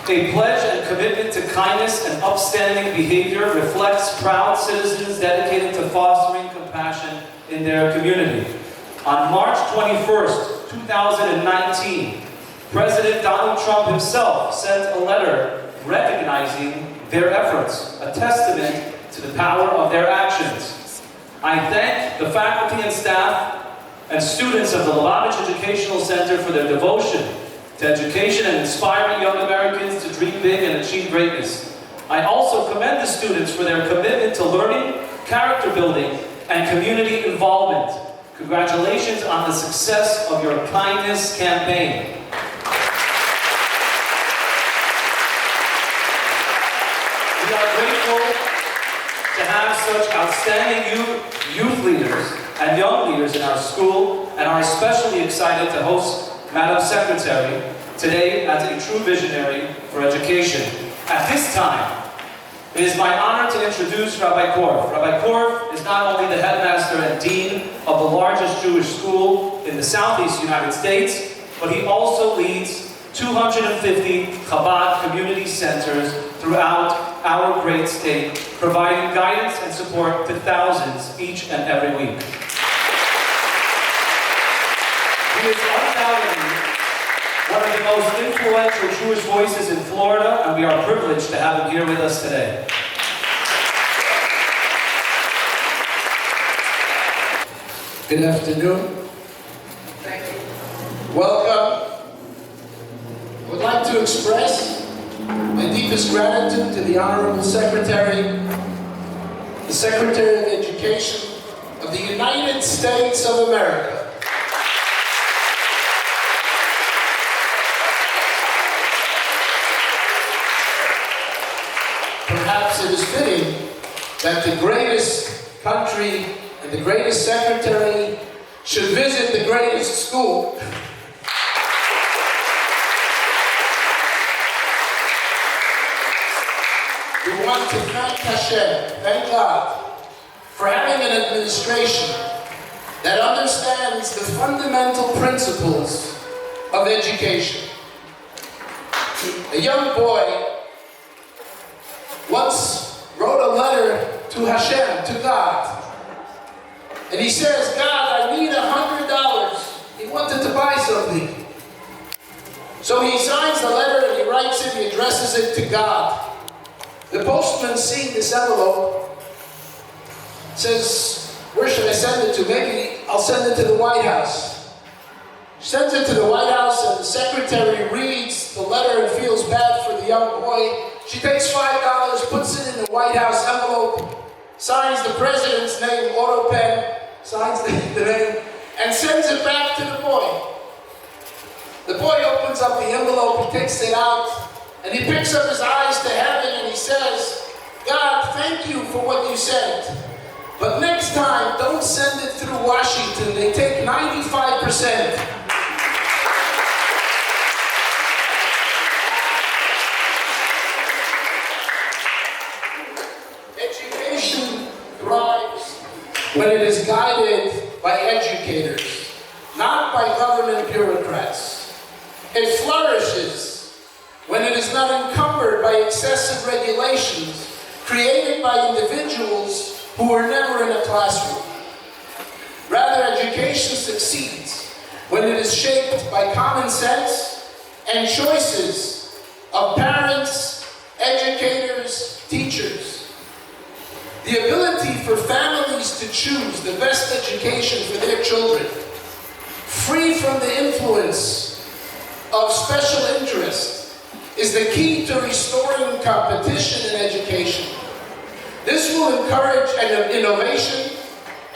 A pledge and commitment to kindness and upstanding behavior reflects proud citizens dedicated to fostering compassion in their community. On March 21st, 2019, President Donald Trump himself sent a letter recognizing their efforts, a testament to the power of their actions. I thank the faculty and staff and students of the Lubavitch Educational Center for their devotion to education and inspiring young Americans to dream big and achieve greatness. I also commend the students for their commitment to learning, character building, and community involvement. Congratulations on the success of your kindness campaign. We are grateful to have such outstanding youth leaders and young leaders in our school, and are especially excited to host Madam Secretary today as a true visionary for education. At this time, it is my honor to introduce Rabbi Korf. Rabbi Korf is not only the headmaster and dean of the largest Jewish school in the Southeast United States, but he also leads 250 Chabad community centers throughout our great state, providing guidance and support to thousands each and every week. He is undoubtedly one of the most influential Jewish voices in Florida, and we are privileged to have him here with us today. Good afternoon. Thank you. Welcome. I would like to express my deepest gratitude to the Honorable Secretary, the Secretary of Education of the United States of America. Perhaps it is fitting that the greatest country and the greatest secretary should visit the greatest school. We want to thank Hashem, thank God, for having an administration that understands the fundamental principles of education. A young boy once wrote a letter to Hashem, to God, and he says, God, I need $100. He wanted to buy something. So he signs the letter and he writes it, he addresses it to God. The postman seeing this envelope says, where should I send it to? Maybe I'll send it to the White House. She sends it to the White House, and the secretary reads the letter and feels bad for the young boy. She takes $5, puts it in the White House envelope, signs the president's name, auto pen, signs the name, and sends it back to the boy. The boy opens up the envelope, he takes it out, and he picks up his eyes to heaven and he says, God, thank you for what you sent. But next time, don't send it through Washington. They take 95%. Education thrives when it is guided by educators, not by government bureaucrats. It flourishes when it is not encumbered by excessive regulations created by individuals who were never in a classroom. Rather, education succeeds when it is shaped by common sense and choices of parents, educators, teachers. The ability for families to choose the best education for their children, free from the influence of special interest, is the key to restoring competition in education. This will encourage innovation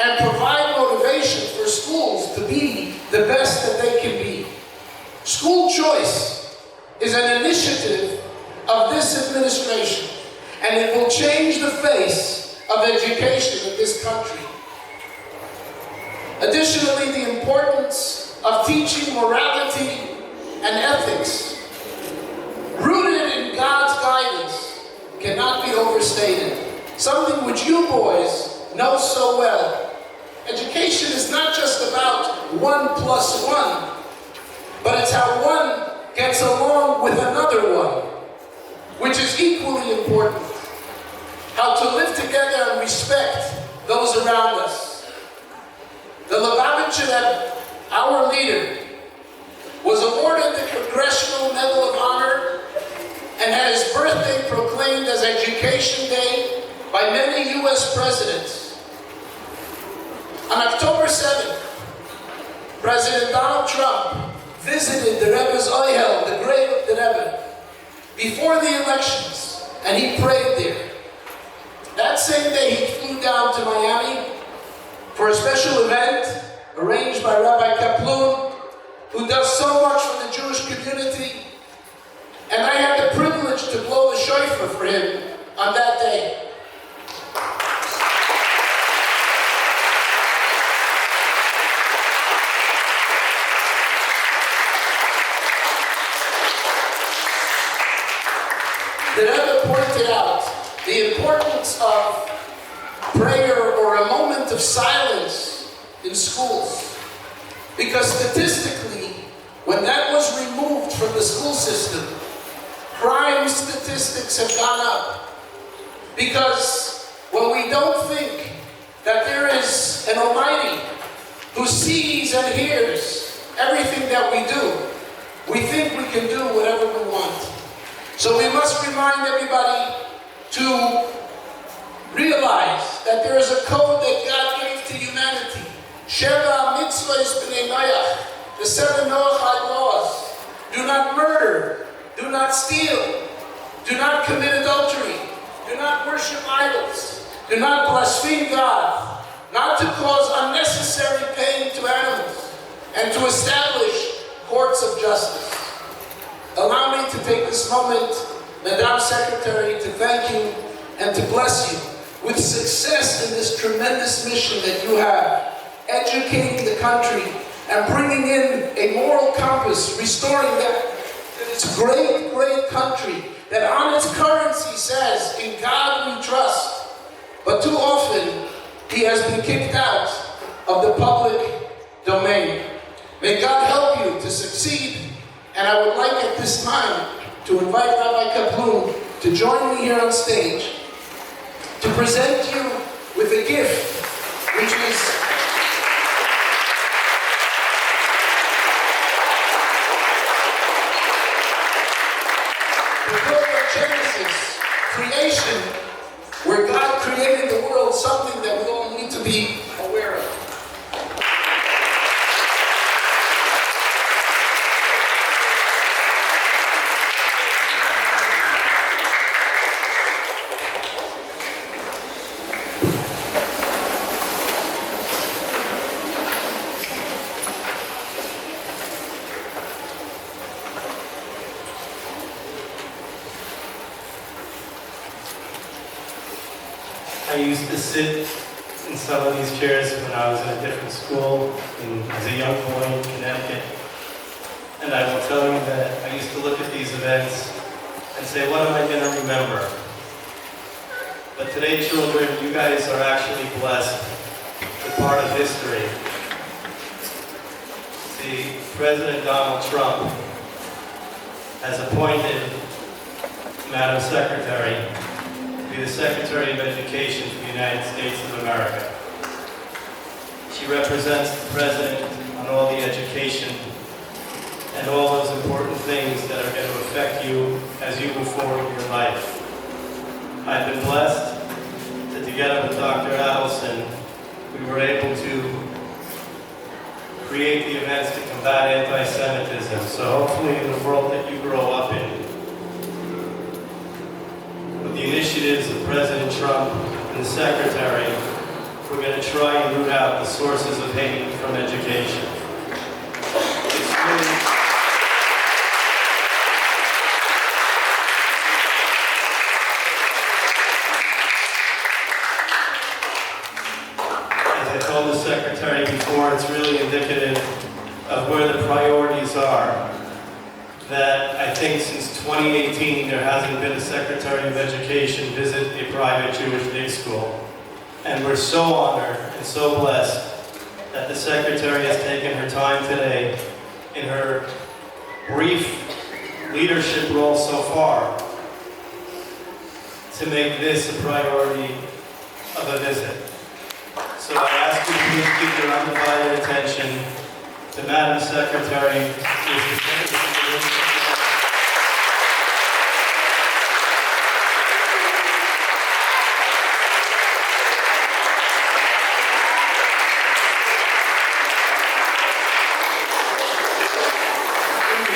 and provide motivation for schools to be the best that they can be. School choice is an initiative of this administration, and it will change the face of education in this country. Additionally, the importance of teaching morality and ethics, rooted in God's guidance, cannot be overstated. Something which you boys know so well. Education is not just about 1 + 1, but it's how one gets along with another one. is equally important, how to live together and respect those around us. The Lubavitch Educational Center, our leader, was awarded the Congressional Medal of Honor and had his birthday proclaimed as Education Day by many U.S. presidents. On October 7th, President Donald Trump visited the Rebbe's Ohel, the grave of the Rebbe, before the elections, and he prayed there. That same day, he flew down to Miami for a special event arranged by Rabbi Kaplun, who does so much for the Jewish community, and I had the privilege to blow the shofar for him on that day. The Rebbe pointed out the importance of prayer or a moment of silence in schools. Because statistically, when that was removed from the school system, crime statistics have gone up. Because when we don't think that there is an Almighty who sees and hears everything that we do, we think we can do whatever we want. So we must remind everybody to realize that there is a code that God gave to humanity. Sheva mitzvahs b'nei Noach, the 7 Noahide laws. Do not murder, do not steal, do not commit adultery, do not worship idols, do not blaspheme God, not to cause unnecessary pain to animals, and to establish courts of justice. Allow me to take this moment, Madam Secretary, to thank you and to bless you with success in this tremendous mission that you have, educating the country and bringing in a moral compass, restoring that this great, great country that on its currency says, in God we trust. But too often, he has been kicked out of the public domain. May God help you to succeed. And I would like at this time to invite Rabbi Kaplun to join me here on stage to present you with a gift, which is the book of Genesis, creation, where God created the world, something that we all need to be aware of. I used to sit in some of these chairs when I was in a different school as a young boy in Connecticut. And I will tell you that I used to look at these events and say, what am I going to remember? But today, children, you guys are actually blessed with part of history. See, President Donald Trump has appointed Madam Secretary to be the Secretary of Education for the United States of America. She represents the President on all the education and all those important things that are going to affect you as you move forward in your life. I've been blessed that together with Dr. Adelson, we were able to create the events to combat anti-Semitism. So hopefully in the world that you grow up in, with the initiatives of President Trump and the Secretary, we're going to try and root out the sources of hate from education. It's really the Secretary before, it's really indicative of where the priorities are. That I think since 2018 there hasn't been a Secretary of Education visit a private Jewish day school. And we're so honored and so blessed that the Secretary has taken her time today in her brief leadership role so far to make this a priority of a visit. So I ask you to please give your undivided attention to Madam Secretary, who is the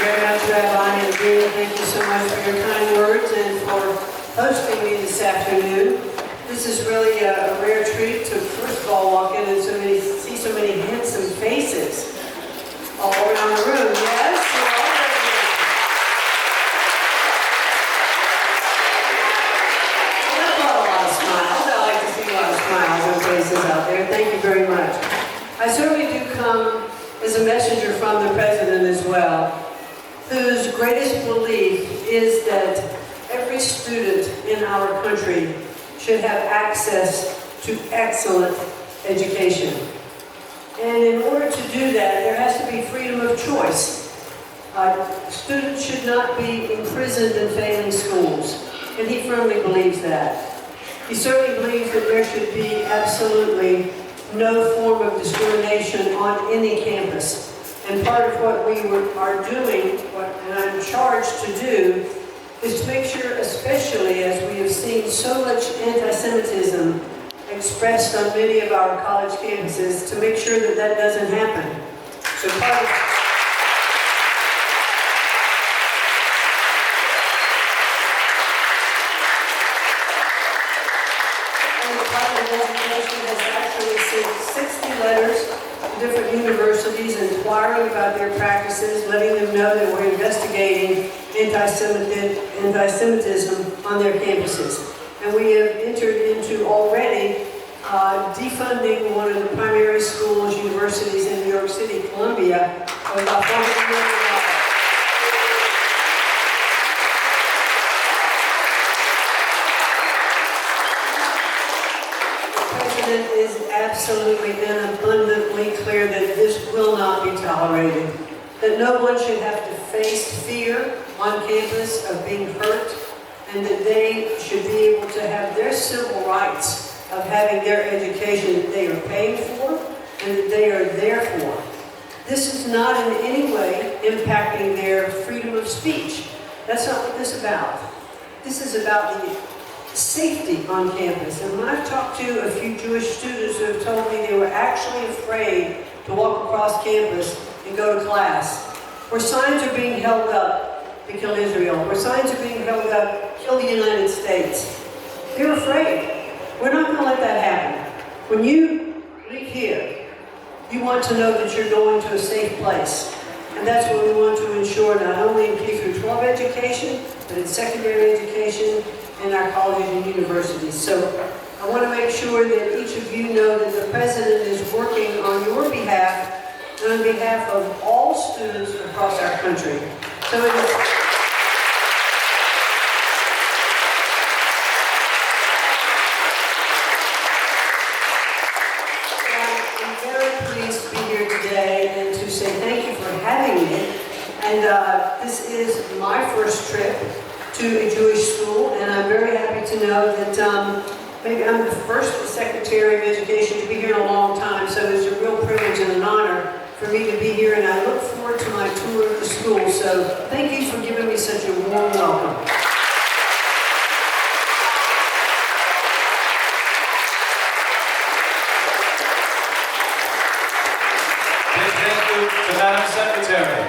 Very much, Rabbi, and Dean, thank you so much for your kind words and for hosting me this afternoon. This is really a rare treat to first of all walk in and see so many handsome faces all around the room. Yes, you're all very handsome. Well, that brought a lot of smiles. I like to see a lot of smiles and faces out there. Thank you very much. I certainly do come as a messenger from the President as well, whose greatest belief is that every student in our country should have access to excellent education. And in order to do that, there has to be freedom of choice. Students should not be imprisoned in failing schools, and he firmly believes that. He certainly believes that there should be absolutely no form of discrimination on any campus. And part of what we are doing, and I'm charged to do, is to make sure, especially as we have seen so much anti-Semitism expressed on many of our college campuses, to make sure that that doesn't happen. So part of and the Department of Education has actually sent 60 letters to different universities inquiring about their practices, letting them know that we're investigating anti-Semitism on their campuses. And we have entered into already defunding one of the primary schools, universities in New York City, Columbia, of about $400 million. Is absolutely and abundantly clear that this will not be tolerated, that no one should have to face fear on campus of being hurt, and that they should be able to have their civil rights of having their education that they are paying for and that they are there for. This is not in any way impacting their freedom of speech. That's not what this is about. This is about the safety on campus. And when I've talked to a few Jewish students who have told me they were actually afraid to walk across campus and go to class, where signs are being held up to kill Israel, where signs are being held up, kill the United States, they're afraid. We're not going to let that happen. When you leave here, you want to know that you're going to a safe place. And that's what we want to ensure, not only in K through 12 education, but in secondary education, in our colleges and universities. So I want to make sure that each of you know that the President is working on your behalf and on behalf of all students across our country. So it is I'm very pleased to be here today and to say thank you for having me. And this is my first trip to a Jewish school, and I'm very happy to know that maybe I'm the first Secretary of Education to be here in a long time, so it's a real privilege and an honor for me to be here, and I look forward to my tour of the school. So thank you for giving me such a warm welcome. Big thank you to Madam Secretary.